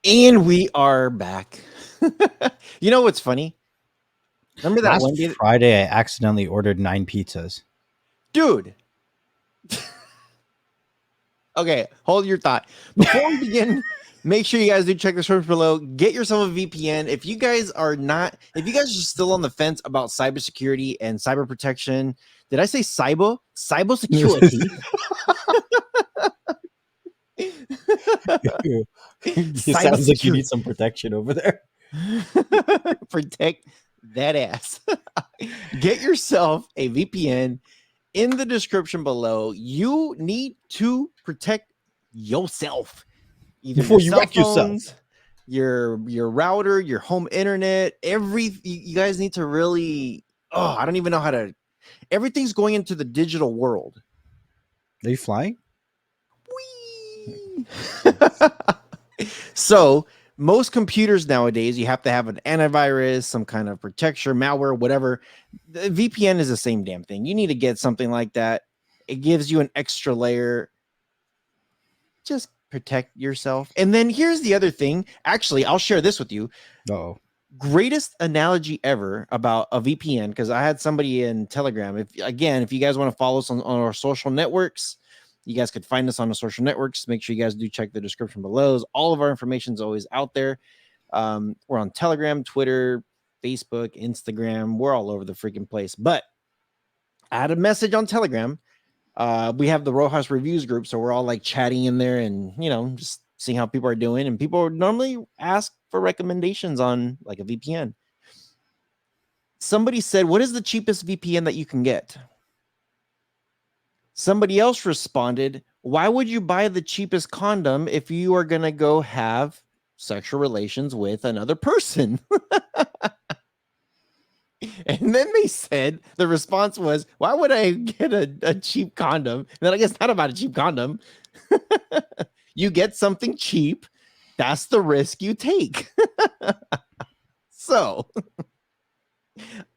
And we are back. You know what's funny? Remember that Last one day, Friday, I accidentally ordered 9 pizzas. dude? Okay, hold your thought. Before we begin, make sure you guys do check the description below. Get yourself a VPN. If you guys are still on the fence about cybersecurity and cyber protection, did I say cyber security? It Cyber sounds like you security. need some protection over there. Protect that ass. Get yourself a VPN in the description below. You need to protect yourself, either your Before you cell wreck yourself. phones, your router, your home internet. You guys need to really. Oh, I don't even know how to. Everything's going into the digital world. Are you flying? Whee! So most computers nowadays, you have to have an antivirus, some kind of protection, malware, whatever. The VPN is the same damn thing. You need to get something like that. It gives you an extra layer. Just protect yourself. And then here's the other thing. Actually, I'll share this with you. Uh-oh. Greatest analogy ever about a VPN, because I had somebody in Telegram. If you guys want to follow us on our social networks, you guys could find us on the social networks. Make sure you guys do check the description below. All of our information is always out there. We're on Telegram, Twitter, Facebook, Instagram. We're all over the freaking place. But I had a message on Telegram. We have the Rojas reviews group, so we're all like chatting in there and just seeing how people are doing. And people normally ask for recommendations on like a VPN. Somebody said, "What is the cheapest VPN that you can get?" Somebody else responded, "Why would you buy the cheapest condom if you are going to go have sexual relations with another person?" And then they said, the response was, "Why would I get a cheap condom?" And then I guess not about a cheap condom. You get something cheap. That's the risk you take. So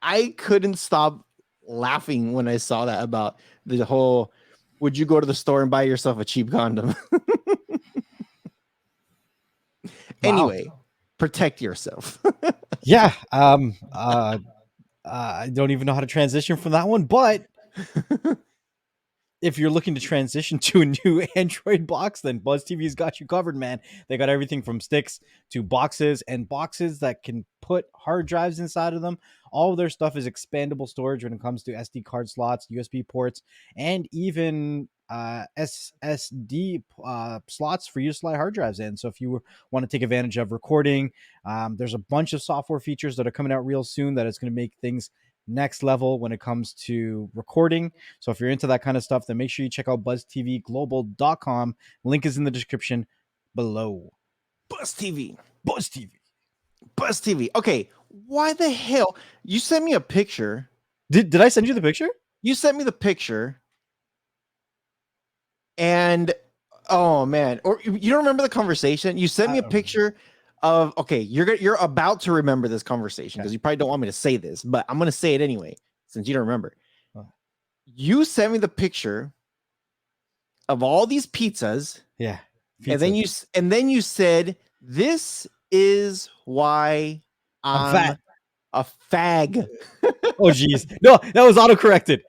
I couldn't stop laughing when I saw that about the whole, would you go to the store and buy yourself a cheap condom? Anyway, protect yourself. Yeah. I don't even know how to transition from that one, but if you're looking to transition to a new Android box, then Buzz TV's got you covered, man. They got everything from sticks to boxes and boxes that can put hard drives inside of them. All of their stuff is expandable storage when it comes to SD card slots, USB ports, and even SSD slots for you to slide hard drives in. So if you want to take advantage of recording, there's a bunch of software features that are coming out real soon that is going to make things next level when it comes to recording. So if you're into that kind of stuff, then make sure you check out buzztvglobal.com. Link is in the description below. Buzz TV. Buzz TV. Buzz TV. Okay, why the hell? You sent me a picture. Did I send you the picture? You sent me the picture. And oh man, or you don't remember the conversation? You sent me a picture of, okay, you're about to remember this conversation because you probably don't want me to say this, but I'm gonna say it anyway since you don't remember. You sent me the picture of all these pizzas. Yeah. Pizza. And then you said, "This is why I'm fat. a fag." Oh geez. No, that was auto-corrected.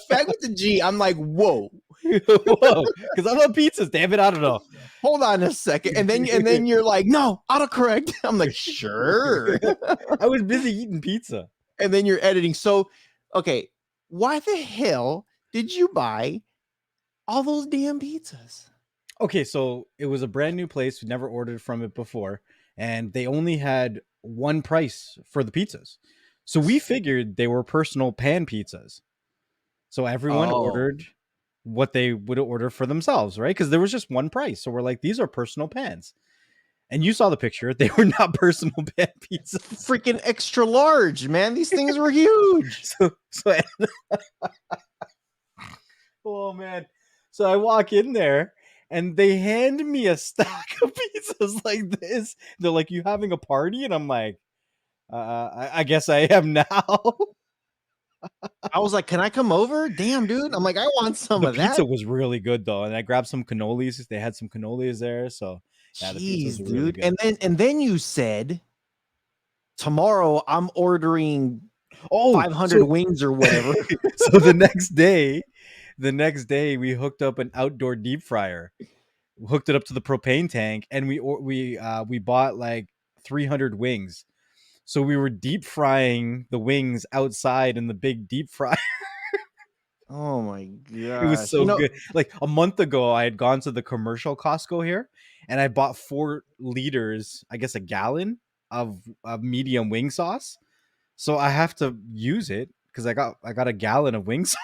Fag with the G. I'm like, whoa. Whoa, because I love pizzas, damn it. I don't know. Hold on a second. And then you're like, "No, autocorrect." I'm like, sure. I was busy eating pizza. And then you're editing. So, okay, why the hell did you buy all those damn pizzas? Okay, so it was a brand new place. We never ordered from it before, and they only had one price for the pizzas. So we figured they were personal pan pizzas. So everyone ordered what they would order for themselves, right? Because there was just one price. So we're like, these are personal pans. And you saw the picture. They were not personal pan pizzas. Freaking extra large, man. These things were huge. Oh, man. So I walk in there and they hand me a stack of pizzas like this. They're like, "You having a party?" And I'm like, I guess I am now. I was like, "Can I come over?" Damn, dude. I'm like, "I want some The of that." pizza was really good though, and I grabbed some cannolis. They had some cannolis there, so yeah, the pizza was Jeez, really dude. good. And then you said tomorrow I'm ordering Oh, 500 so wings or whatever. so the next day we hooked up an outdoor deep fryer, hooked it up to the propane tank, and we bought like 300 wings. So we were deep frying the wings outside in the big deep fry. Oh my It was gosh. so good. Like a month ago, I had gone to the commercial Costco here, and I bought 4 liters, I guess a gallon of medium wing sauce. So I have to use it because I got a gallon of wing sauce.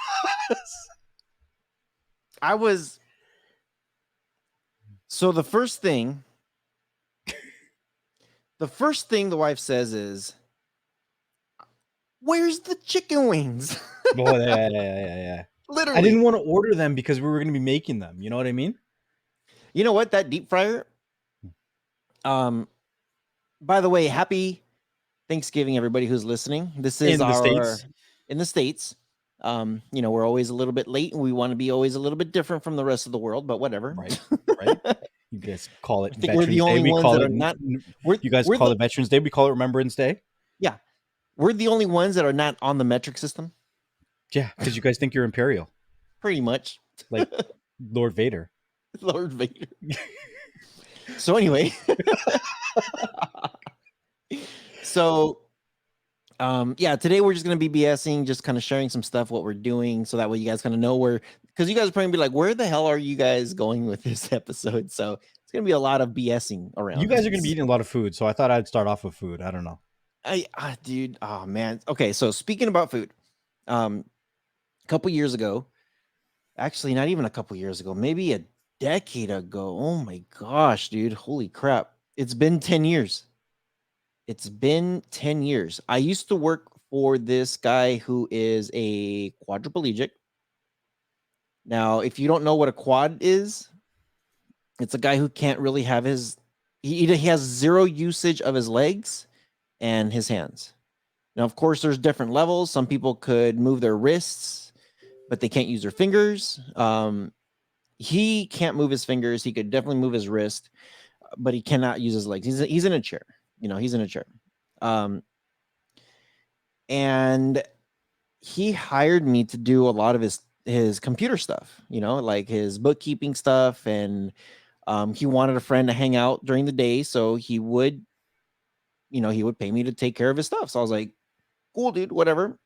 I was so the first thing the wife says is, "Where's the chicken wings?" Oh yeah. I Literally. didn't want to order them because we were going to be making them. You know what I mean? You know what? That deep fryer. Um, by the way, happy Thanksgiving, everybody who's listening. This is In the our States, in the States. We're always a little bit late and we want to be always a little bit different from the rest of the world, but whatever. right? Right. You guys call it I think we're the Veterans Day. only We ones call that it. are not we're You guys we're call the it Veterans Day. We call it Remembrance Day. yeah, we're the only ones that are not on the metric system, Yeah, because you guys think you're imperial, pretty much. like Lord Vader. Lord Vader. So anyway, so yeah, today we're just gonna be BSing, just kind of sharing some stuff, what we're doing, so that way you guys kind of know where, because you guys are probably be like, where the hell are you guys going with this episode? So it's gonna be a lot of BSing You around. guys are going to be eating a lot of food, so I thought I'd start off with food. I don't know. Dude, oh man. Okay, so speaking about food, a couple years ago, actually not even a couple years ago, maybe a decade ago. Oh my gosh, dude, holy crap! It's been 10 years. It's been 10 years. I used to work for this guy who is a quadriplegic. Now, if you don't know what a quad is, it's a guy who can't really have his. He has zero usage of his legs and his hands. Now, of course, there's different levels. Some people could move their wrists, but they can't use their fingers. He can't move his fingers. He could definitely move his wrist, but he cannot use his legs. He's in a chair. He's in a chair. Um, and he hired me to do a lot of his computer stuff. Like his bookkeeping stuff, and he wanted a friend to hang out during the day, so he would pay me to take care of his stuff. So I was like, cool, dude, whatever.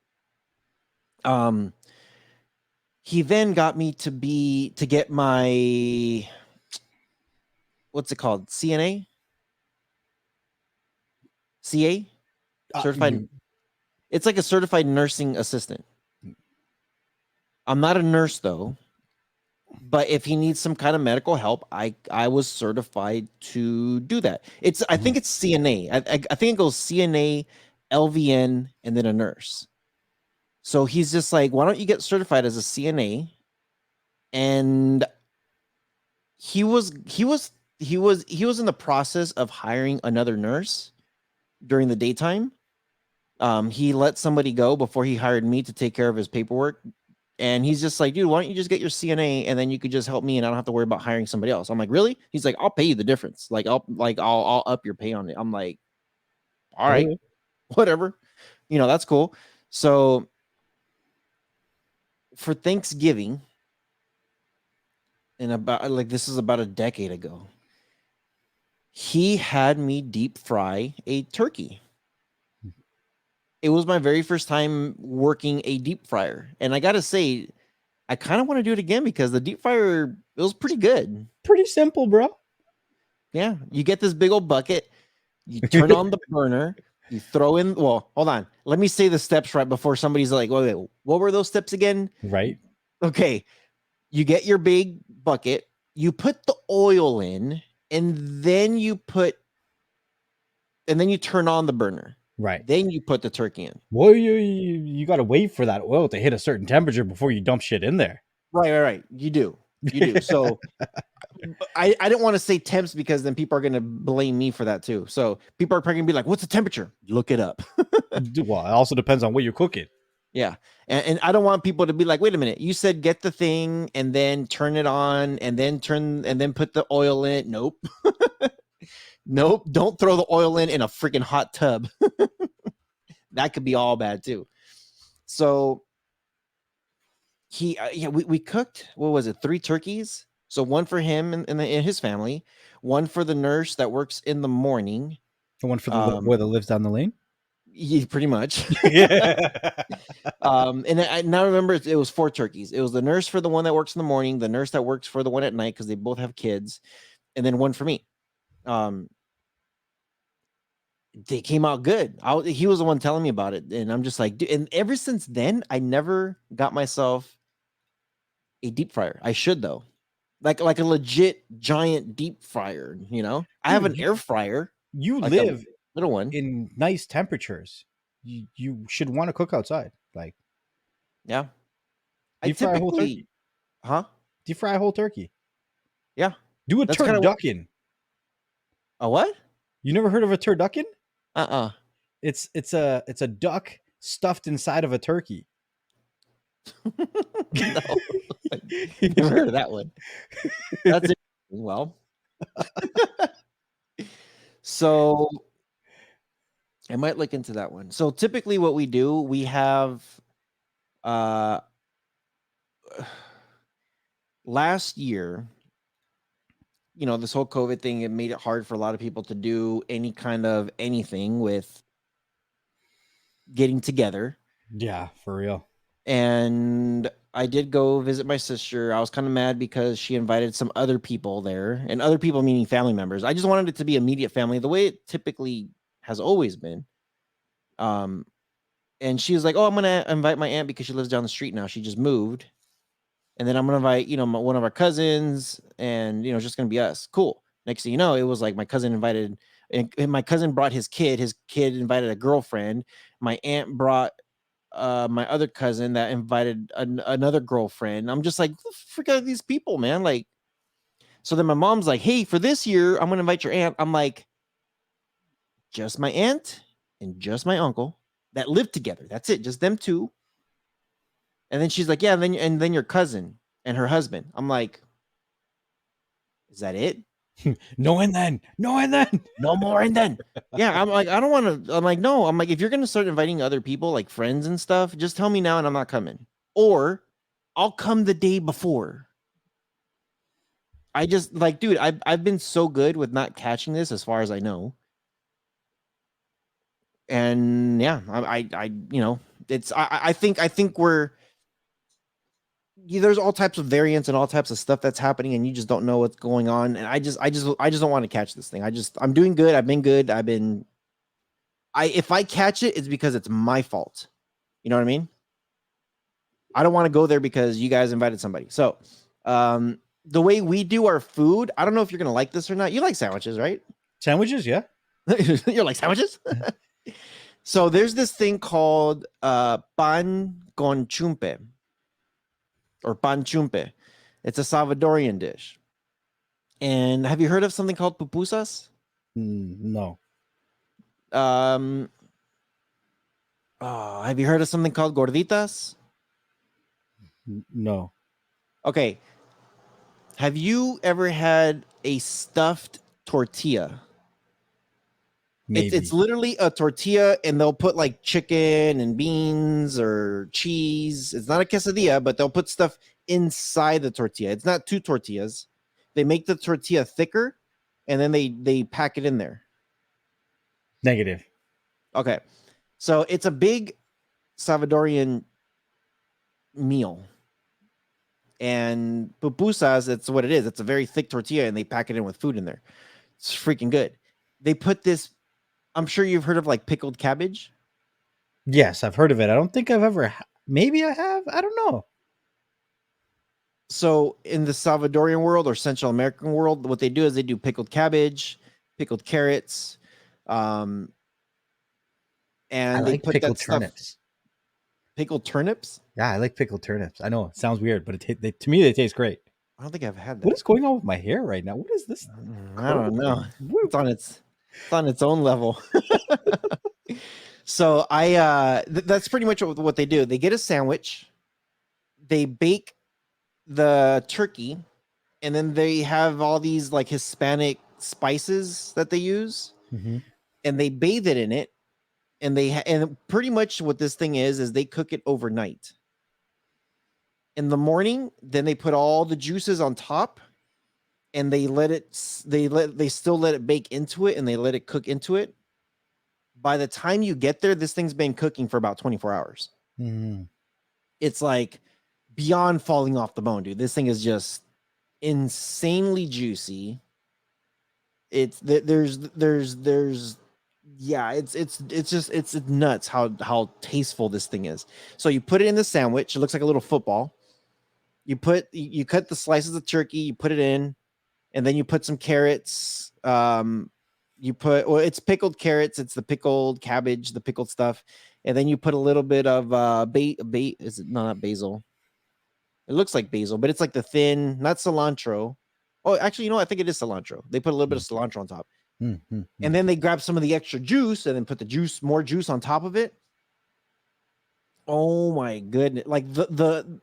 He then got me to get my, what's it called, CNA, CA, certified. It's like a certified nursing assistant. I'm not a nurse though, but if he needs some kind of medical help, I was certified to do that. I think it's CNA. I think it goes CNA, LVN, and then a nurse. So he's just like, why don't you get certified as a CNA? And he was in the process of hiring another nurse during the daytime. He let somebody go before he hired me to take care of his paperwork. And he's just like, dude, why don't you just get your CNA and then you could just help me and I don't have to worry about hiring somebody else. I'm like, really? He's like, I'll pay you the difference. Like, I'll up your pay on it. I'm like, all right, whatever. That's cool. So for Thanksgiving, and this is about a decade ago, he had me deep fry a turkey. It was my very first time working a deep fryer. And I got to say, I kind of want to do it again because the deep fryer, it was pretty good. Pretty simple, bro. Yeah. You get this big old bucket, you turn on the burner, you throw in, well, hold on. Let me say the steps right before somebody's like, wait, what were those steps again? Right. Okay. You get your big bucket, you put the oil in, and then you turn on the burner. Right. Then you put the turkey in. Well, you got to wait for that oil to hit a certain temperature before you dump shit in there. Right. You do. So I didn't want to say temps because then people are going to blame me for that too. So people are probably going to be like, what's the temperature? Look it up. Well, it also depends on what you're cooking. Yeah. And I don't want people to be like, wait a minute, you said get the thing and then turn it on and then put the oil in it. Nope. Nope. Don't throw the oil in a freaking hot tub. That could be all bad too. So yeah, we cooked, what was it, 3 turkeys? So one for him and his family, one for the nurse that works in the morning. The one for the boy that lives down the lane. Yeah, pretty much. Yeah. And I now remember it was 4 turkeys. It was the nurse for the one that works in the morning, the nurse that works for the one at night because they both have kids, and then one for me. Um, they came out good. He was the one telling me about it, and I'm just like, dude. And ever since then, I never got myself a deep fryer. I should though, like a legit giant deep fryer. I have Dude, an air fryer, you like a live little one. in nice temperatures. You should want to cook outside. Like Yeah, I deep fry a whole typically, turkey. huh? Deep fry a whole turkey. Yeah, Do a that's kind of turducken. a what? You never heard of a turducken? Uh-uh. It's a duck stuffed inside of a turkey. No, never heard of that one. That's it. Well, so I might look into that one. So typically what we do, we have uh last year, this whole COVID thing, it made it hard for a lot of people to do any kind of anything with getting together. Yeah, for real. And I did go visit my sister. I was kind of mad because she invited some other people there, and other people meaning family members. I just wanted it to be immediate family, the way it typically has always been. Um, and she was like, "Oh, I'm gonna invite my aunt because she lives down the street now. She just moved, and then I'm gonna invite one of our cousins, and it's just gonna be us. Cool." Next thing you know, it was like my cousin invited, and my cousin brought his kid. His kid invited a girlfriend. My aunt brought my other cousin that invited another girlfriend. I'm just like, forget these people, man. Like, so then my mom's like, hey, for this year, I'm gonna invite your aunt. I'm like, just my aunt and just my uncle that live together. That's it, just them two. And then she's like, yeah, and then your cousin and her husband. I'm like, is that it? No and then. No and then. No more. And then, yeah, I'm like, I don't want to. I'm like, no. I'm like, if you're gonna start inviting other people, like friends and stuff, just tell me now, and I'm not coming. Or I'll come the day before. I just like, dude, I've been so good with not catching this as far as I know. And yeah, I think there's all types of variants and all types of stuff that's happening, and you just don't know what's going on. And I just don't want to catch this thing. I'm doing good. I've been good. If I catch it, it's because it's my fault. You know what I mean? I don't want to go there because you guys invited somebody. So, the way we do our food, I don't know if you're gonna like this or not. You like sandwiches, right? Sandwiches, yeah. You're like sandwiches. So there's this thing called pan con chumpe or pan chumpe. It's a Salvadorian dish. And have you heard of something called pupusas? No. Um, have you heard of something called gorditas? No. Okay. Have you ever had a stuffed tortilla? It's Maybe. literally a tortilla, and they'll put like chicken and beans or cheese. It's not a quesadilla, but they'll put stuff inside the tortilla. It's not 2 tortillas. They make the tortilla thicker, and then they pack it in there. Negative. Okay, so it's a big Salvadorian meal, and pupusas. That's what it is. It's a very thick tortilla, and they pack it in with food in there. It's freaking good. They put this. I'm sure you've heard of like pickled cabbage. Yes, I've heard of it. I don't think I've ever. Maybe I have. I don't know. So in the Salvadorian world or Central American world, what they do is they do pickled cabbage, pickled carrots, um, I and they like put pickled that stuff. turnips. Pickled turnips. Yeah, I like pickled turnips. I know it sounds weird, but to me they taste great. I don't think I've had What that. is going on with my hair right now? What is this I curl don't know. thing? What? It's on its own level. So that's pretty much what they do. They get a sandwich, they bake the turkey, and then they have all these like Hispanic spices that they use, Mm-hmm. and they bathe it in it, and and pretty much what this thing is they cook it overnight. In the morning, then they put all the juices on top, and they still let it bake into it, and they let it cook into it. By the time you get there, this thing's been cooking for about 24 hours. Mm-hmm. It's like beyond falling off the bone, dude. This thing is just insanely juicy. There's yeah, it's nuts how tasteful this thing is. So you put it in the sandwich. It looks like a little football. You cut the slices of turkey, you put it in, and then you put some carrots. You put, well, it's pickled carrots, it's the pickled cabbage, the pickled stuff, and then you put a little bit of is it no, not basil? It looks like basil, but it's like the thin, not cilantro. Oh, actually, you know, I think it is cilantro. They put a little bit of cilantro on top, Mm-hmm. and then they grab some of the extra juice and then put more juice on top of it. Oh my goodness! Like the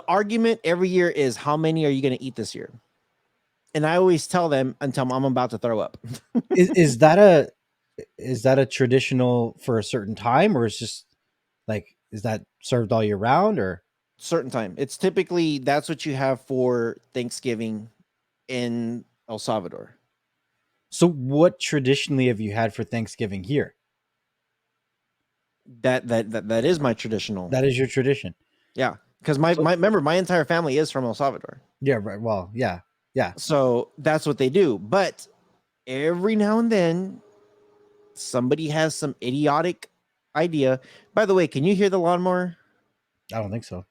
argument every year is how many are you going to eat this year? And I always tell them until I'm about to throw up. Is that a traditional for a certain time, or is just like, is that served all year round, or? Certain time. It's typically that's what you have for Thanksgiving in El Salvador. So what traditionally have you had for Thanksgiving here? That is my traditional. That is your tradition. Yeah, because So my remember my entire family is from El Salvador, yeah, right. Well, yeah, yeah. so that's what they do. But every now and then, somebody has some idiotic idea. By the way, can you hear the lawnmower? I don't think so.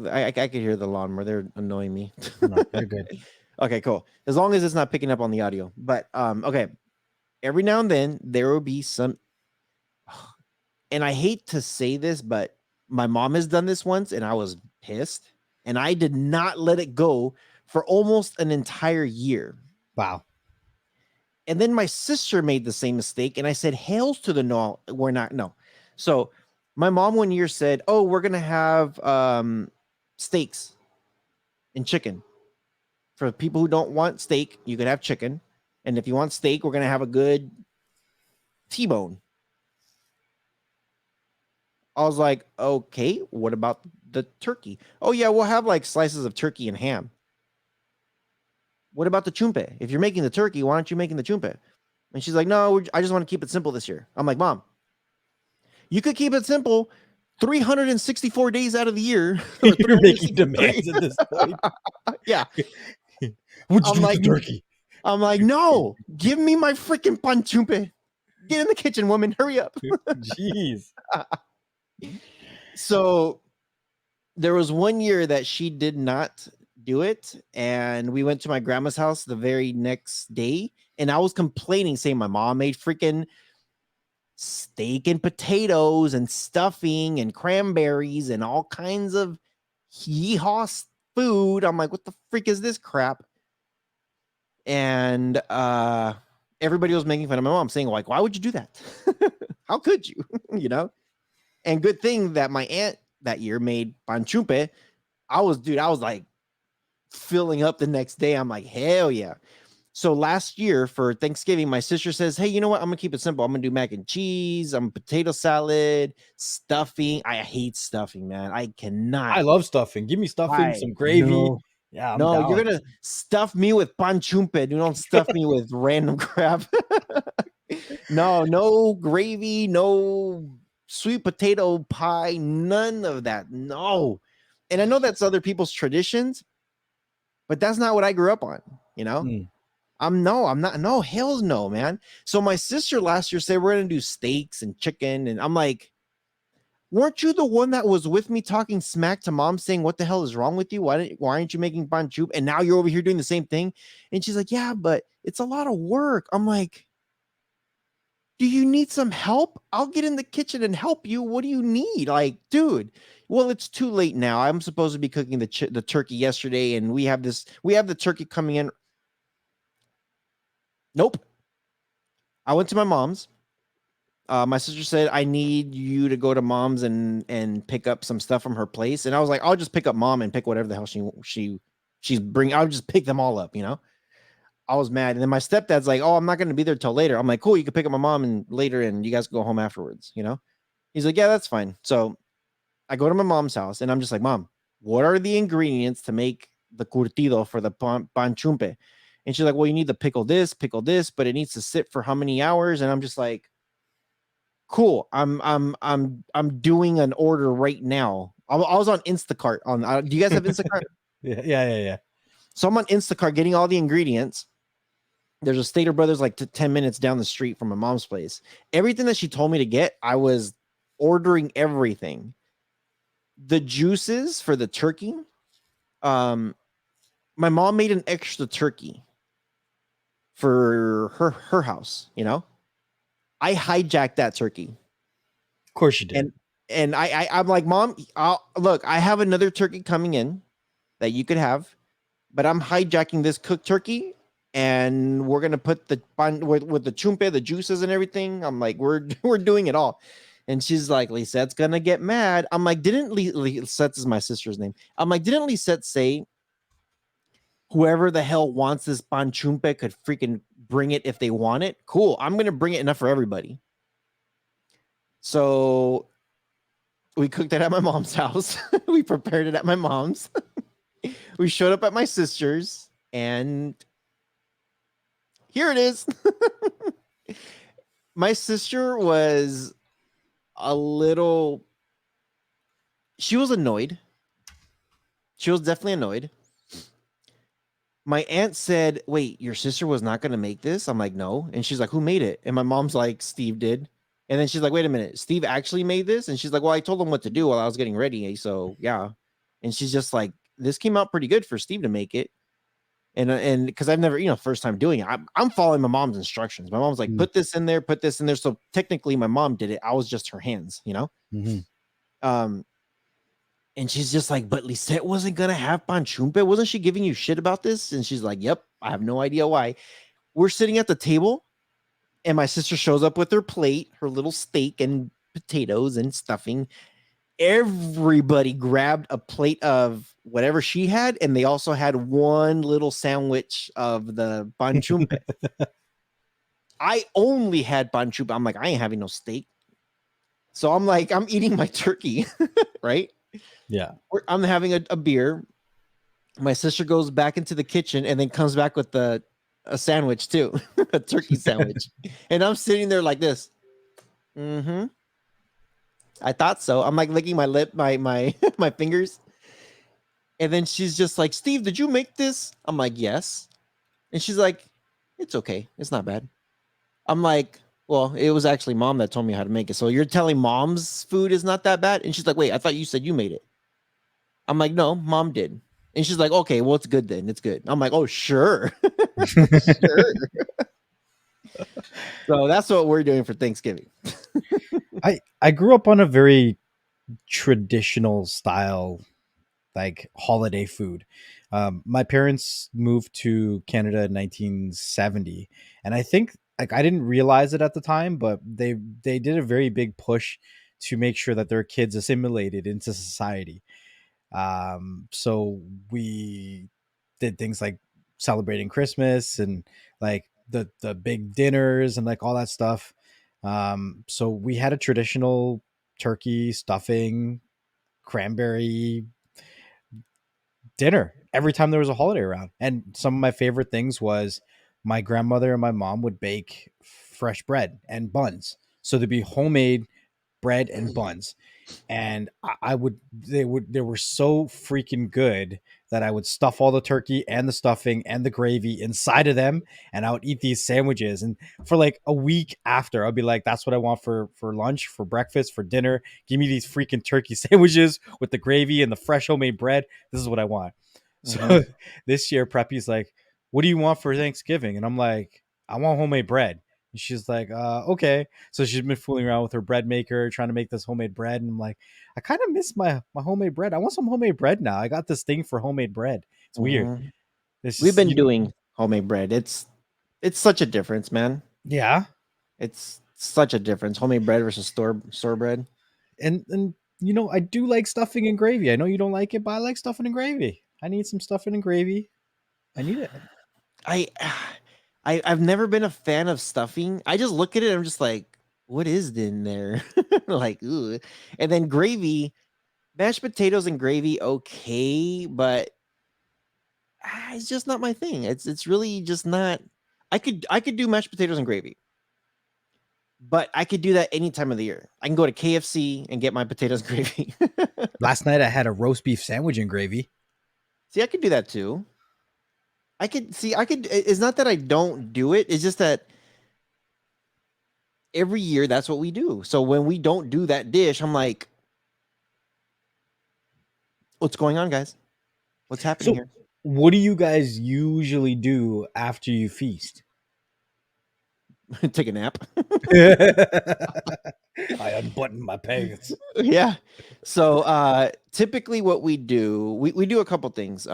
I could hear the lawnmower. They're annoying me. No, you're good. Okay, cool. As long as it's not picking up on the audio. But okay. Every now and then there will be some, and I hate to say this, but my mom has done this once and I was pissed and I did not let it go for almost an entire year. Wow. And then my sister made the same mistake and I said, "Hails to the no, we're not no." So my mom one year said, "Oh, we're going to have steaks and chicken. For people who don't want steak, you can have chicken. And if you want steak, we're going to have a good T-bone." I was like, "Okay, what about the turkey?" "Oh yeah, we'll have like slices of turkey and ham." "What about the chumpe? If you're making the turkey, why aren't you making the chumpe?" And she's like, "No, I just want to keep it simple this year." I'm like, "Mom, you could keep it simple 364 days out of the year or You're making 363. demands at this point. Yeah. What'd you I'm do with like, the turkey? I'm like, "No, give me my freaking pan chumpe. Get in the kitchen, woman. Hurry up." Jeez. So there was one year that she did not do it, and we went to my grandma's house the very next day, and I was complaining, saying my mom made freaking steak and potatoes and stuffing and cranberries and all kinds of hee-haw food. I'm like, "What the freak is this crap?" And everybody was making fun of my mom, saying like, "Why would you do that? How could you?" you know. And good thing that my aunt that year made panchumpe. I was like filling up the next day. I'm like, hell yeah. So last year for Thanksgiving, my sister says, "Hey, you know what? I'm gonna keep it simple. I'm gonna do mac and cheese, I'm potato salad, stuffing." I hate stuffing, man. I cannot. I love stuffing. Give me stuffing, I some gravy. no. Yeah, I'm No, you're down. gonna stuff me with panchumpe. You don't stuff me with random crap. No, no gravy, no sweet potato pie, none of that. No. And I know that's other people's traditions, but that's not what I grew up on, you know? Mm. I'm not, no, hell's no, man. So my sister last year said we're gonna do steaks and chicken, and I'm like, weren't you the one that was with me talking smack to mom saying, "What the hell is wrong with you? Why aren't you making banchup?" And now you're over here doing the same thing. And she's like, "Yeah, but it's a lot of work." I'm like, "Do you need some help? I'll get in the kitchen and help you. What do you need?" Like, dude, well, it's too late now. I'm supposed to be cooking the turkey yesterday, and we have the turkey coming in. Nope. I went to my mom's. My sister said, I need you to go to mom's and pick up some stuff from her place. And I was like, I'll just pick up mom and pick whatever the hell she's bringing. I'll just pick them all up, you know? I was mad. And then my stepdad's like, oh, I'm not going to be there till later. I'm like, cool, you can pick up my mom and later and you guys can go home afterwards, you know? He's like, yeah, that's fine. So I go to my mom's house and I'm just like, Mom, what are the ingredients to make the curtido for the pan chumpe? And she's like, well, you need to pickle this, but it needs to sit for how many hours? And I'm just like, cool. I'm doing an order right now. I was on Instacart. On do you guys have Instacart? Yeah. So I'm on Instacart getting all the ingredients. There's a Stater Brothers like 10 minutes down the street from my mom's place. Everything that she told me to get, I was ordering everything. The juices for the turkey. Um, my mom made an extra turkey for her house. You know, I hijacked that turkey, Of course you did. and I'm like, Mom, look, I have another turkey coming in that you could have, but I'm hijacking this cooked turkey. And we're gonna put the pan with the chumpe, the juices and everything. I'm like, we're doing it all. And she's like, Lisette's gonna get mad. I'm like, didn't Lisette is my sister's name. I'm like, didn't Lisette say whoever the hell wants this pan chumpe could freaking bring it if they want it? Cool. I'm gonna bring it enough for everybody. So we cooked it at my mom's house. We prepared it at my mom's. We showed up at my sister's, and here it is. My sister was a little, she was annoyed. She was definitely annoyed. My aunt said, wait, your sister was not going to make this? I'm like, no. And she's like, who made it? And my mom's like, Steve did. And then she's like, wait a minute, Steve actually made this? And she's like, well, I told him what to do while I was getting ready. So yeah. And she's just like, this came out pretty good for Steve to make it. And because I've never, first time doing it, I'm following my mom's instructions. My mom's like, Mm-hmm. put this in there, put this in there. So technically my mom did it. I was just her hands, Mm-hmm. Um, and she's just like, but Lisette wasn't gonna have pan chumpe. Wasn't she giving you shit about this? And she's like, yep, I have no idea why. We're sitting at the table, and my sister shows up with her plate, her little steak and potatoes and stuffing. Everybody grabbed a plate of whatever she had, and they also had one little sandwich of the pan chumpe. I only had pan chumpe. I'm like, I ain't having no steak. So I'm like, I'm eating my turkey, right? Yeah. I'm having a beer. My sister goes back into the kitchen and then comes back with a sandwich too, a turkey sandwich. And I'm sitting there like this. Mm-hmm. I thought so. I'm like licking my lip, my my fingers. And then she's just like, Steve, did you make this? I'm like, yes. And she's like, it's okay. It's not bad. I'm like, well, it was actually mom that told me how to make it. So you're telling mom's food is not that bad? And she's like, wait, I thought you said you made it. I'm like, no, mom did. And she's like, okay, well, it's good then. It's good. I'm like, oh, sure. Sure. So that's what we're doing for Thanksgiving. I grew up on a very traditional style, like holiday food. My parents moved to Canada in 1970, and I think like I didn't realize it at the time, but they did a very big push to make sure that their kids assimilated into society. So we did things like celebrating Christmas and like the big dinners and like all that stuff. So we had a traditional turkey stuffing, cranberry dinner every time there was a holiday around. And some of my favorite things was my grandmother and my mom would bake fresh bread and buns. So there'd be homemade bread and buns. And I would they were so freaking good that I would stuff all the turkey and the stuffing and the gravy inside of them, and I would eat these sandwiches. And for like a week after, I'll be like, that's what I want for lunch, for breakfast, for dinner. Give me these freaking turkey sandwiches with the gravy and the fresh homemade bread. This is what I want. Mhm. So this year, Preppy's like, what do you want for Thanksgiving? And I'm like, I want homemade bread. And she's like, okay. So she's been fooling around with her bread maker, trying to make this homemade bread. And I'm like, I kind of miss my homemade bread. I want some homemade bread now. I got this thing for homemade bread. It's weird. Mhm. It's We've just, been doing homemade bread. It's such a difference, man. yeah. It's such a difference. Homemade bread versus store bread. And you know, I do like stuffing and gravy. I know you don't like it, but I like stuffing and gravy. I need some stuffing and gravy. I need it. I, I've never been a fan of stuffing. I just look at it. I'm just like, what is in there? Like, ooh. And then gravy, mashed potatoes and gravy, okay, but it's just not my thing. It's really just not. I could do mashed potatoes and gravy, but I could do that any time of the year. I can go to KFC and get my potatoes and gravy. Last night I had a roast beef sandwich and gravy. See, I could do that too. I could see. I could. It's not that I don't do it. It's just that every year that's what we do. So when we don't do that dish, I'm like, what's going on, guys? What's happening So, here? what do you guys usually do after you feast? Take a nap. I unbuttoned my pants. Yeah. So typically what we do, we do a couple things.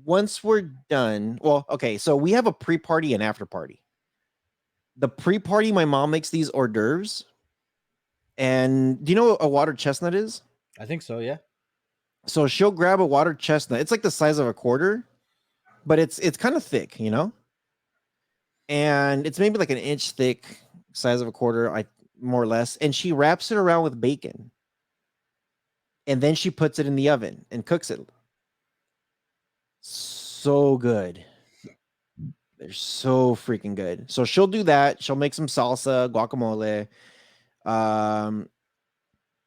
Once we're done, well, okay, so we have a pre-party and after party. The pre-party, my mom makes these hors d'oeuvres. And do you know what a water chestnut is? I think so, yeah. So she'll grab a water chestnut. It's like the size of a quarter, but it's kind of thick, you know? And it's maybe like an inch thick, size of a quarter, I more or less. And she wraps it around with bacon. And then she puts it in the oven and cooks it. So good. They're so freaking good. So she'll do that. She'll make some salsa, guacamole. Um,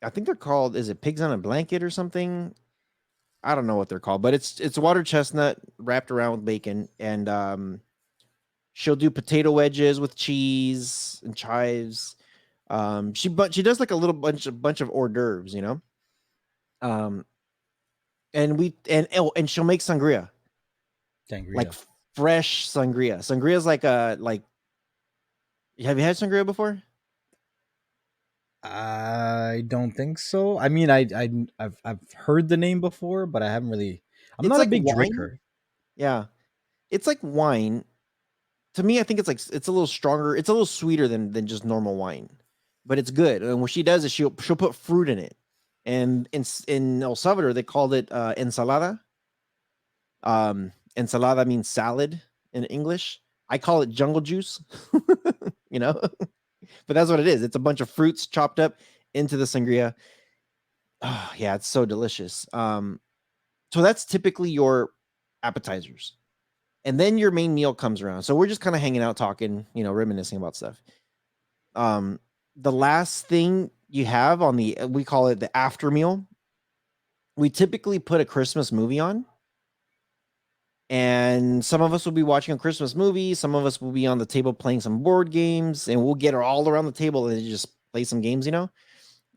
I think they're called, is it pigs on a blanket or something? I don't know what they're called, but it's water chestnut wrapped around with bacon, and she'll do potato wedges with cheese and chives. She does like a little bunch of hors d'oeuvres, you know. Um, and she'll make sangria, like Sangria. fresh sangria. Sangria is like a like. Have you had sangria before? I don't think so. I mean, I've heard the name before, but I haven't really. I'm It's not a like big wine. drinker. Yeah, it's like wine. To me, I think it's a little stronger. It's a little sweeter than just normal wine, but it's good. And what she does is she'll put fruit in it. And in El Salvador, they called it ensalada. Ensalada means salad in English. I call it jungle juice, you know, but that's what it is. It's a bunch of fruits chopped up into the sangria. Oh, yeah, it's so delicious. So that's typically your appetizers. And then your main meal comes around. So we're just kind of hanging out, talking, you know, reminiscing about stuff. Um, the last thing you have on the, we call it the after meal. We typically put a Christmas movie on, and some of us will be watching a Christmas movie. Some of us will be on the table playing some board games, and we'll get all around the table and just play some games. You know,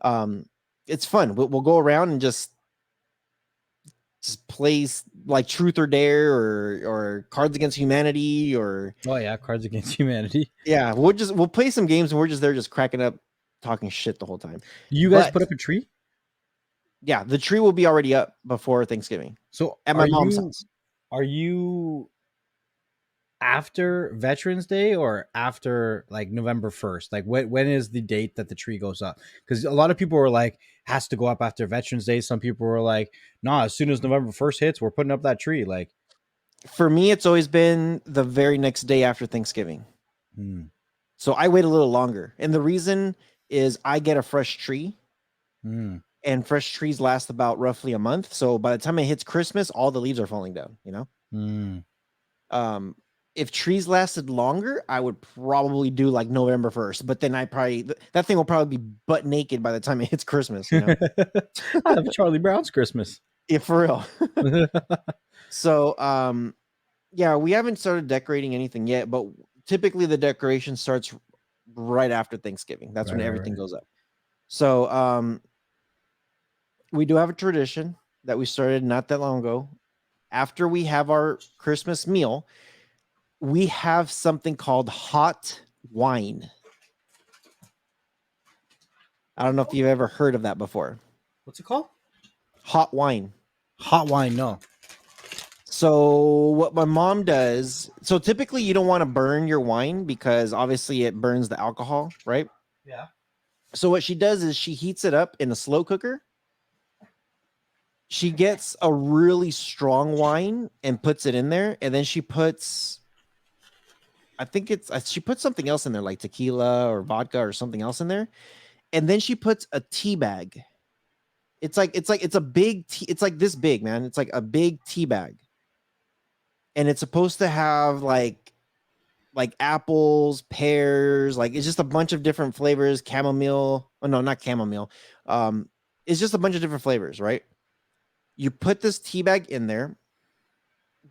um, it's fun. We'll go around and just plays like truth or dare or Cards Against Humanity or Oh yeah, Cards Against Humanity. yeah, we'll play some games and we're just there just cracking up, talking shit the whole time. Do you guys But put up a tree? yeah, the tree will be already up before Thanksgiving So at my mom's house. are you after Veterans Day or after like November 1st? Like when is the date that the tree goes up? Because a lot of people were like, has to go up after Veterans Day. Some people were like, nah, as soon as November 1st hits, we're putting up that tree. Like, For me, it's always been the very next day after Thanksgiving. hmm, So I wait a little longer. And the reason is I get a fresh tree, hmm. and fresh trees last about roughly a month. So by the time it hits Christmas, all the leaves are falling down, you know? Mm. Um, if trees lasted longer, I would probably do like November 1st, but then that thing will probably be butt naked by the time it hits Christmas, you know? I have Charlie Brown's Christmas. Yeah, for real. So, yeah, we haven't started decorating anything yet, but typically the decoration starts right after Thanksgiving. That's when everything Right. goes up. So, we do have a tradition that we started not that long ago. After we have our Christmas meal, we have something called hot wine. I don't know if you've ever heard of that before. What's it called? Hot wine. Hot wine. No. So what my mom does, so typically you don't want to burn your wine because obviously it burns the alcohol, right? Yeah. So what she does is she heats it up in a slow cooker. She gets a really strong wine and puts it in there, and then she puts, I think it's she puts something else in there like tequila or vodka or something else in there, and then she puts a tea bag. It's a big tea, it's like this big, man. It's like a big tea bag, and it's supposed to have like apples, pears, like it's just a bunch of different flavors, chamomile. Oh no, not chamomile. Um, it's just a bunch of different flavors, right? You put this tea bag in there.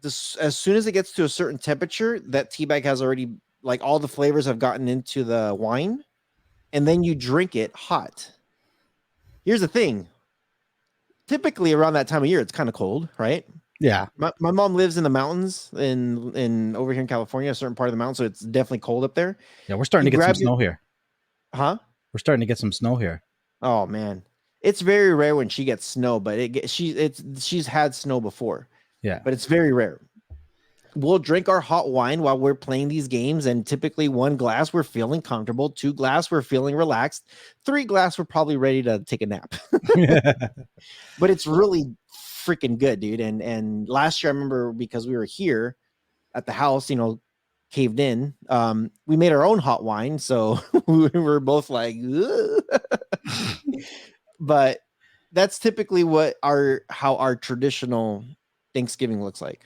This, as soon as it gets to a certain temperature, that tea bag has already, like, all the flavors have gotten into the wine, and then you drink it hot. Here's the thing. Typically around that time of year, it's kind of cold, right? Yeah. My mom lives in the mountains in over here in California, a certain part of the mountain, so it's definitely cold up there. Yeah. We're starting You to get some grab your, snow here. huh? We're starting to get some snow here. Oh man, it's very rare when she gets snow, but she's had snow before, Yeah. but it's very rare. We'll drink our hot wine while we're playing these games, and typically one glass we're feeling comfortable, two glass we're feeling relaxed, three glass we're probably ready to take a nap. But it's really freaking good, dude. And last year I remember because we were here at the house, caved in. We made our own hot wine, so we were both like, "Ugh." But that's typically what our how our traditional Thanksgiving looks like.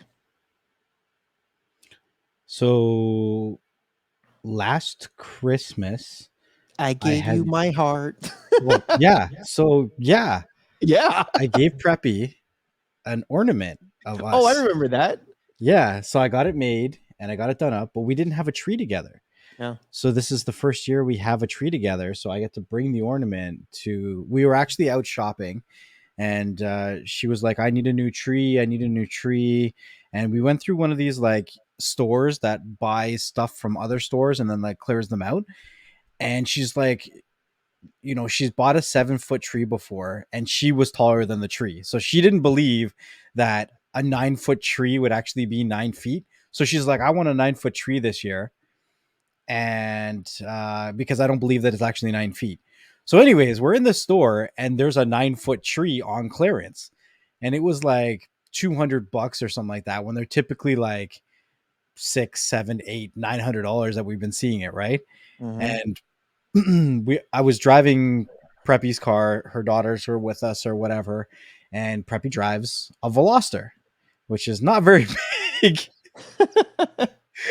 So last Christmas, I I gave you had, my heart. well, yeah. So yeah, Yeah. I gave Preppy an ornament of Oh, I us. remember that. Yeah. So I got it made and I got it done up, but we didn't have a tree together. Yeah. So this is the first year we have a tree together. So I get to bring the ornament to. We were actually out shopping, and she was like, "I need a new tree. I need a new tree." And we went through one of these like stores that buys stuff from other stores and then like clears them out. And she's like, she's bought a 7 foot tree before, and she was taller than the tree, so she didn't believe that a 9 foot tree would actually be 9 feet. So she's like, "I want a 9 foot tree this year." And because I don't believe that it's actually 9 feet. So, anyways, we're in the store and there's a 9 foot tree on clearance, and it was like $200 or something like that when they're typically like six, seven, eight, $900 that we've been seeing it, right? Mm-hmm. And I was driving Preppy's car, her daughters were with us or whatever, and Preppy drives a Veloster, which is not very big.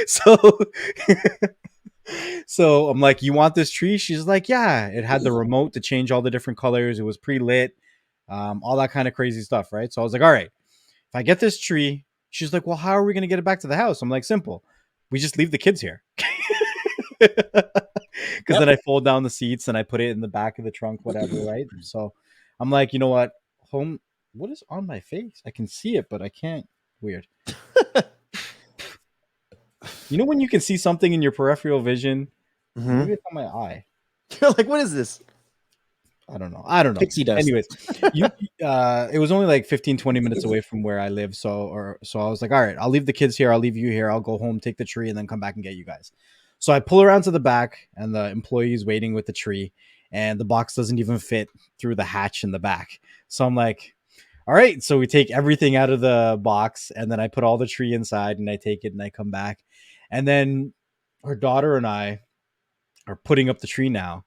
So so I'm like, "You want this tree?" She's like, "Yeah." It had the remote to change all the different colors. It was pre-lit, all that kind of crazy stuff, right? So I was like, "All right, if I get this tree," she's like, "Well, how are we going to get it back to the house?" I'm like, "Simple. We just leave the kids here." Because Yep. then I fold down the seats and I put it in the back of the trunk, whatever, right? So I'm like, you know what? Home, what is on my face? I can see it, but I can't. Weird. You know when you can see something in your peripheral vision? Mm-hmm. Maybe it's on my eye. You're like, what is this? I don't know. I don't know. Pixie dust. Anyways, you it was only like 15, 20 minutes away from where I live. So I was like, all right, I'll leave the kids here, I'll leave you here, I'll go home, take the tree, and then come back and get you guys. So I pull around to the back and the employee is waiting with the tree, and the box doesn't even fit through the hatch in the back. So I'm like, all right. So we take everything out of the box, and then I put all the tree inside and I take it and I come back. And then her daughter and I are putting up the tree now,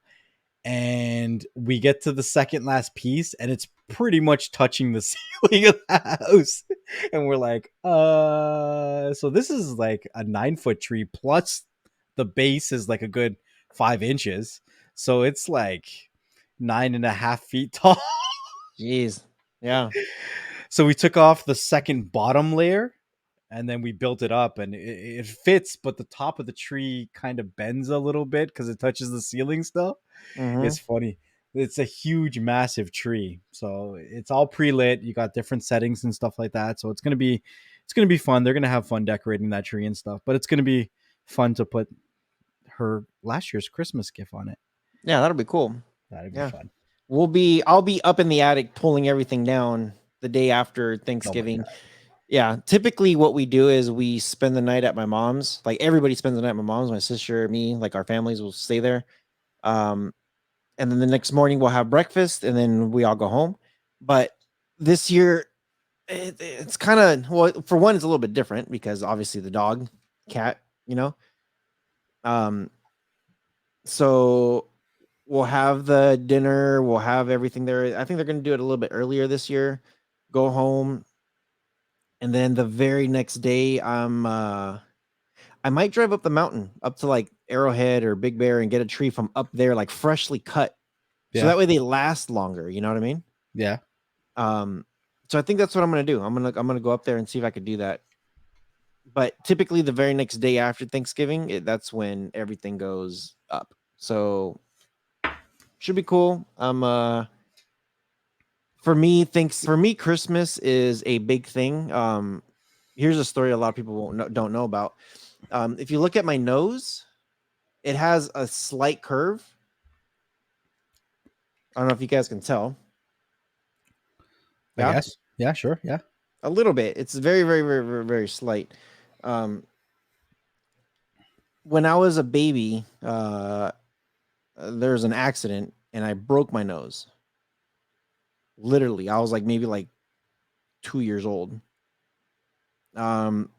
and we get to the second last piece and it's pretty much touching the ceiling of the house, and we're like, so this is like a 9 foot tree plus the base is like a good 5 inches, so it's like 9.5 feet tall. Jeez. Yeah. So we took off the second bottom layer and then we built it up, and it fits, but the top of the tree kind of bends a little bit because it touches the ceiling still. Mm-hmm. It's funny. It's a huge, massive tree, so it's all pre-lit. You got different settings and stuff like that. So it's gonna be fun. They're gonna have fun decorating that tree and stuff. But it's gonna be fun to put her last year's Christmas gift on it. Yeah, that'll be cool. That'd be Yeah. fun. I'll be up in the attic pulling everything down the day after Oh my Thanksgiving. god. Yeah, typically what we do is we spend the night at my mom's. Like everybody spends the night at my mom's. My sister, me, like our families will stay there. Um, and then the next morning we'll have breakfast, and then we all go home. But this year, it's kind of well. For one, it's a little bit different because obviously the dog, cat, you know. Um, so we'll have the dinner. We'll have everything there. I think they're going to do it a little bit earlier this year. Go home, and then the very next day, I might drive up the mountain up to like Arrowhead or Big Bear and get a tree from up there, like freshly cut. So Yeah. that way they last longer. You know what I mean? Yeah. Um, so I think that's what I'm gonna do. I'm gonna go up there and see if I could do that. But typically the very next day after Thanksgiving, that's when everything goes up. So should be cool. For me, Christmas is a big thing. Here's a story a lot of people don't know about. If you look at my nose, it has a slight curve. I don't know if you guys can tell. I Yeah, guess. Yeah, sure. Yeah. a little bit. It's very, very, very, very, very slight. Um, when I was a baby, there was an accident and I broke my nose. Literally, I was like maybe like 2 years old. Um,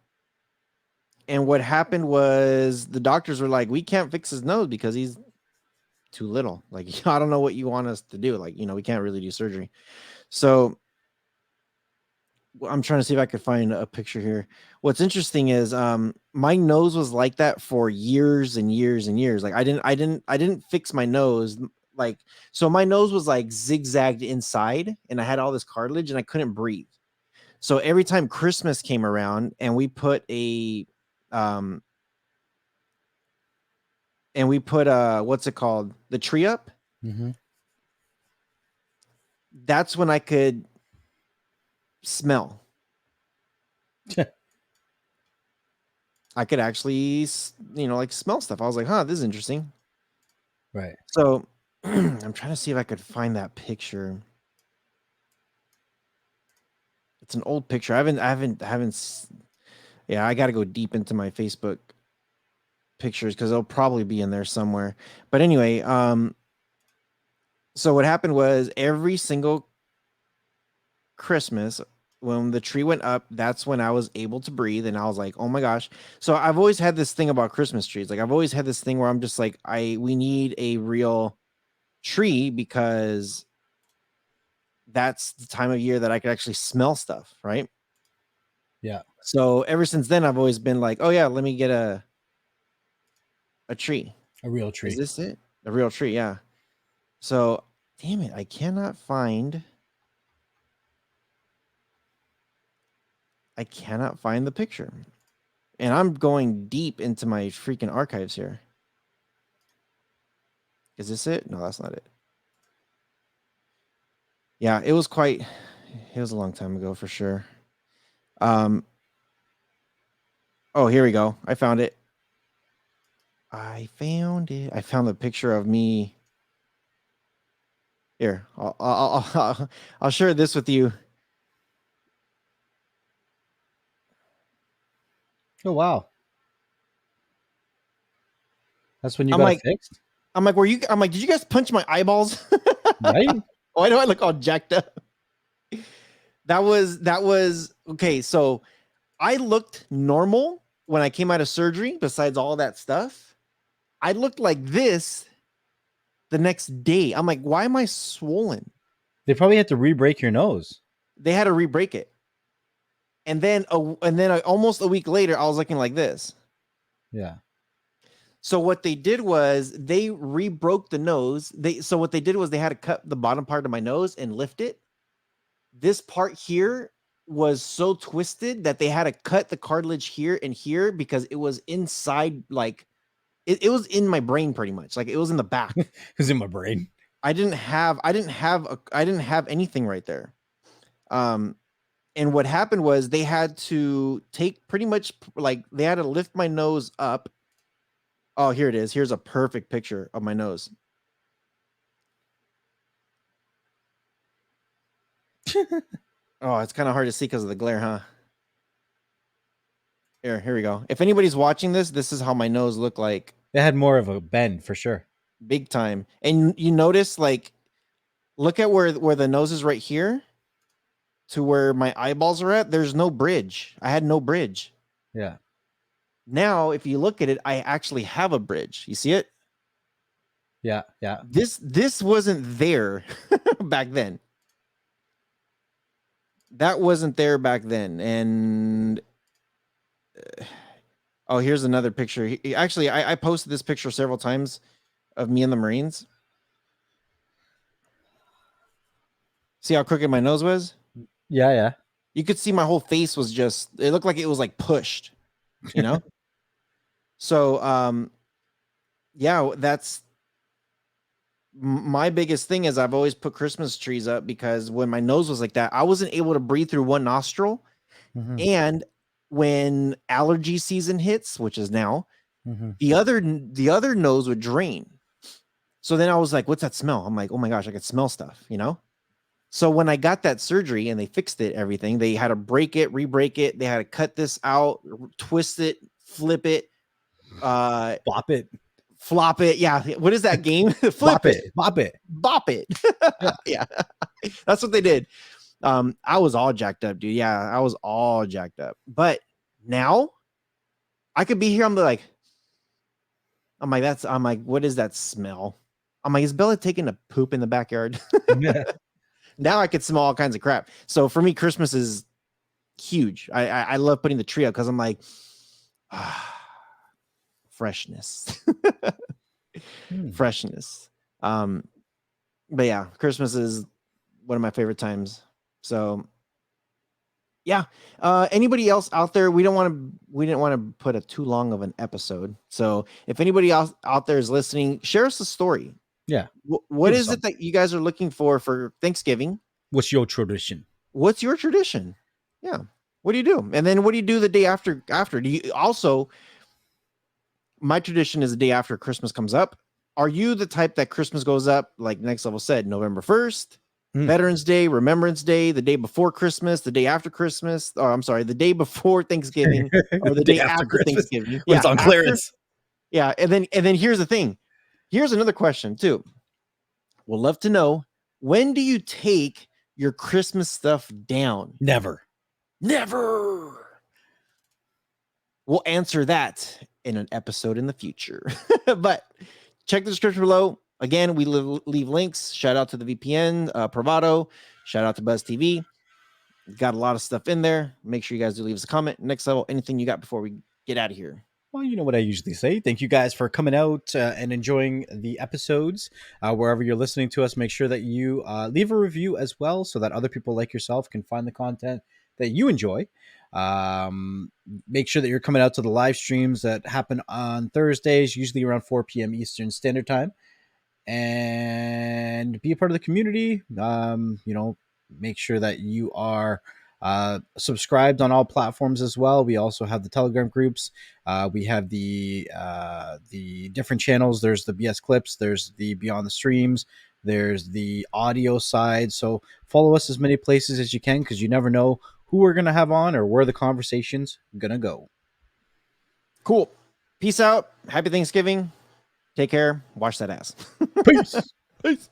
and what happened was the doctors were like, "We can't fix his nose because he's too little. Like, I don't know what you want us to do. Like, we can't really do surgery." So I'm trying to see if I could find a picture here. What's interesting is my nose was like that for years and years and years. Like I didn't fix my nose. Like, so my nose was like zigzagged inside and I had all this cartilage and I couldn't breathe. So every time Christmas came around and um we put what's it called? The tree up, Mm-hmm. that's when I could smell. I could actually like smell stuff. I was like, "Huh, this is interesting." Right. So I'm trying to see if I could find that picture. It's an old picture. Yeah, I got to go deep into my Facebook pictures because they'll probably be in there somewhere. But anyway, so what happened was every single Christmas when the tree went up, that's when I was able to breathe, and I was like, "Oh my gosh!" So I've always had this thing about Christmas trees. Like I've always had this thing where I'm just like, we need a real tree because that's the time of year that I could actually smell stuff, right? Yeah. So ever since then, I've always been like, "Oh yeah, let me get a tree." A real Is tree. this it? A real tree? Yeah. So, damn it, I cannot find the picture, and I'm going deep into my freaking archives here. Is this it? No, that's not it. Yeah, it was quite. It was a long time ago for sure. Um. Oh, here we go. I found it. I found it. I found the picture of me. Here, I'll share this with you. Oh wow. That's when you I'm got it like, fixed? did you guys punch my eyeballs? Right? Why do I look all jacked up? That was okay. So I looked normal when I came out of surgery, besides all that stuff. I looked like this the next day. I'm like, why am I swollen? They probably had to re-break your nose. They had to re-break it. And then almost a week later, I was looking like this. Yeah. So what they did was they re-broke the nose. What they did was they had to cut the bottom part of my nose and lift it. This part here was so twisted that they had to cut the cartilage here and here because it was inside, like it was in my brain pretty much. Like it was in the back. It was in my brain. I didn't have anything right there. Um and what happened was they had to take pretty much like they had to lift my nose up. Oh, here it is. Here's a perfect picture of my nose. Oh, it's kind of hard to see because of the glare, huh? Here we go. If anybody's watching this, this is how my nose looked like, It had more of a bend for sure. big time. And you notice, like, look at where the nose is right here to where my eyeballs are at. There's no bridge. I had no bridge. Yeah. Now, if you look at it, I actually have a bridge. You see it? Yeah. Yeah. This wasn't there back then. That wasn't there back then. And oh, here's another picture. Actually, I posted this picture several times of me and the Marines. See how crooked my nose was? Yeah. Yeah. You could see my whole face was just, it looked like it was like pushed, you know? So, yeah, that's my biggest thing is I've always put Christmas trees up because when my nose was like that, I wasn't able to breathe through one nostril. Mm-hmm. And when allergy season hits, which is now, Mm-hmm. the other nose would drain. So then I was like, what's that smell? I'm like, oh my gosh, I could smell stuff, you know? So when I got that surgery and they fixed it, everything, they had to break it, re-break it. They had to cut this out, twist it, flip it, Bop it. flop it. Yeah. What is that game? Flip Bop it, it. Bop it. bop it. Yeah. Yeah. That's what they did. I was all jacked up, dude. Yeah, I was all jacked up. But now I could be here. I'm like, what is that smell? I'm like, is Bella taking a poop in the backyard? Yeah. Now I could smell all kinds of crap. So for me, Christmas is huge. I love putting the tree up because I'm like, freshness, freshness. But yeah, Christmas is one of my favorite times. So yeah. Anybody else out there? We didn't want to put a too long of an episode. So if anybody else out there is listening, share us a story. Yeah. What Give us is it that you guys are looking for Thanksgiving? What's your tradition? What's your tradition? Yeah. What do you do? And then what do you do the day after? Do you also? My tradition is the day after Christmas comes up. Are you the type that Christmas goes up, like Next Level said, November 1st, Veterans Day, Remembrance Day, the day before Christmas, the day after Christmas, or I'm sorry, the day before Thanksgiving, or the day after Christmas Thanksgiving? when Yeah, it's on after, clearance. yeah, and then here's the thing. Here's another question too. We'll love to know, when do you take your Christmas stuff down? Never. Never. We'll answer that in an episode in the future. But check the description below. Again, we leave links. Shout out to the VPN, Pravado. Shout out to Buzz TV. Got a lot of stuff in there. Make sure you guys do leave us a comment. Next Level, anything you got before we get out of here? Well, you know what I usually say. Thank you guys for coming out and enjoying the episodes. Wherever you're listening to us, make sure that you leave a review as well so that other people like yourself can find the content that you enjoy. Make sure that you're coming out to the live streams that happen on Thursdays, usually around 4 p.m. Eastern Standard Time, and be a part of the community. Make sure that you are subscribed on all platforms as well. We also have the Telegram groups. We have the different channels. There's the BS Clips. There's the Beyond the Streams. There's the audio side. So follow us as many places as you can, because you never know who we're going to have on or where the conversation's going to go. Cool. Peace out. Happy Thanksgiving. Take care. Wash that ass. Peace. Peace.